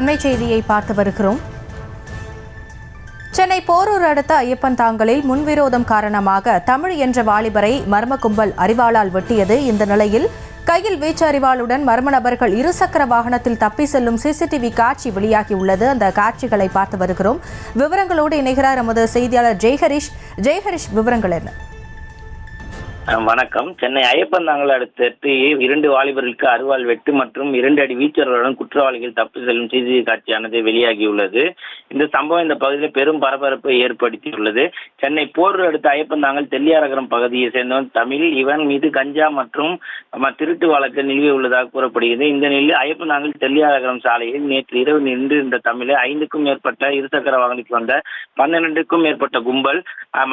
அண்மை செய்தியை பார்த்து வருகிறோம். சென்னை போரூர் அடுத்த ஐயப்பன் தாங்கலில் முன்விரோதம் காரணமாக தமிழ் என்ற வாலிபரை மர்ம கும்பல் அரிவாளால் வெட்டியது. இந்த நிலையில் கையில் வீச்சு அரிவாளுடன் மர்ம நபர்கள் இருசக்கர வாகனத்தில் தப்பி செல்லும் சிசிடிவி காட்சி வெளியாகியுள்ளது. அந்த காட்சிகளை பார்த்து வருகிறோம். விவரங்களோடு இணைகிறார் நமது செய்தியாளர் ஜெய்ஹரிஷ். விவரங்கள் என்ன? வணக்கம். சென்னை ஐயப்பந்தாங்கல் அடுத்து 2 வாலிபர்களுக்கு அருவாள் வெட்டு மற்றும் 2 அடி வீச்சர்களுடன் குற்றவாளிகள் தப்பி செல்லும் சிசிடிவி காட்சியானது வெளியாகியுள்ளது. இந்த சம்பவம் இந்த பகுதியில் பெரும் பரபரப்பை ஏற்படுத்தியுள்ளது. சென்னை போரூர் அடுத்த ஐயப்பந்தாங்கல் தெல்லியாரகரம் பகுதியை சேர்ந்தவன் தமிழ். இவன் மீது கஞ்சா மற்றும் திருட்டு வழக்கு நிலுவையுள்ளதாக கூறப்படுகிறது. இந்த நிலையில் ஐயப்பந்தாங்கல் தெல்லியாரகரம் சாலையில் நேற்று இரவு நின்றிருந்த தமிழை 5க்கும் மேற்பட்ட இருசக்கர வாகனத்தில் வந்த 12க்கும் மேற்பட்ட கும்பல்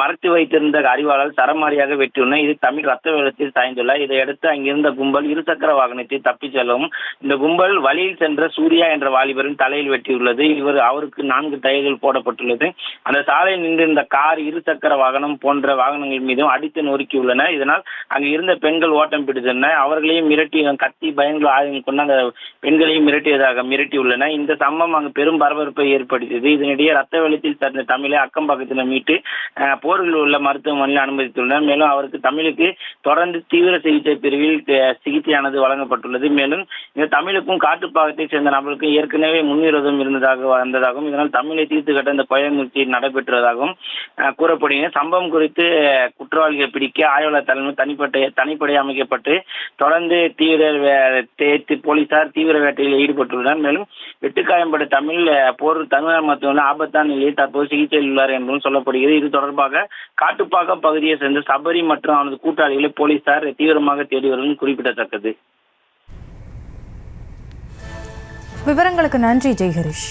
மறைத்து வைத்திருந்த அரிவாளால் சரமாரியாக வெட்டியுள்ளனர். இது தமிழ் ரத்த வெள்ளத்தில் சாய்ந்துள்ளார். இதையடுத்து அங்கிருந்த கும்பல் இருசக்கர வாகனத்தை தப்பிச் செல்லவும் இந்த கும்பல் வழியில் சென்ற சூர்யா என்ற வாலிபரின் தலையில் வெட்டியுள்ளது. அவருக்கு 4 டயர்கள் போடப்பட்டுள்ளது. அந்த சாலையில் நின்றிருந்த கார், இருசக்கர வாகனம் போன்ற வாகனங்கள் மீதும் அடித்து நொறுக்கியுள்ளன. இதனால் அங்கு இருந்த பெண்கள் ஓட்டம் பிடித்தனர். அவர்களையும் மிரட்டி கத்தி பயன்கள் ஆயுதம் கொண்டு அந்த பெண்களையும் மிரட்டியுள்ளன. இந்த சம்பவம் அங்கு பெரும் பரபரப்பை ஏற்படுத்தியது. இதனிடையே ரத்த வெள்ளத்தில் சேர்ந்த தமிழை அக்கம் பக்கத்தில் மீட்டு போரில் உள்ள மருத்துவமனையில் அனுமதித்துள்ளனர். மேலும் அவருக்கு தமிழுக்கு தொடர்ந்து தீவிர சிகிச்சை பிரிவில் சிகிச்சையானது வழங்கப்பட்டுள்ளது. மேலும் இந்த தமிழுக்கும் காட்டுப்பாகத்தை சேர்ந்த நபருக்கும் ஏற்கனவே முன்விரோதம் வந்ததாகவும் இதனால் தமிழை தீர்த்து கட்ட இந்த கொலை முயற்சி நடைபெற்றதாகவும் கூறப்படுகிறது. சம்பவம் குறித்து குற்றவாளிகளை பிடிக்க ஆய்வாளர் தலைமை தனிப்படை அமைக்கப்பட்டு தொடர்ந்து போலீசார் தீவிர வேட்டையில் ஈடுபட்டுள்ளனர். மேலும் வெட்டுக்காயம்பட்ட தமிழ் போரூர் தனியார் மருத்துவமனையில் ஆபத்தான நிலையில் தற்போது சிகிச்சையில் உள்ளார் என்றும் சொல்லப்படுகிறது. இது தொடர்பாக காட்டுப்பாக்கம் பகுதியை சேர்ந்த சபரி மற்றும் அவனது கூட்டாளிகளை போலீசார் தீவிரமாக தேடி வருவது குறிப்பிடத்தக்கது. விவரங்களுக்கு நன்றி ஜெய்ஹரிஷ்.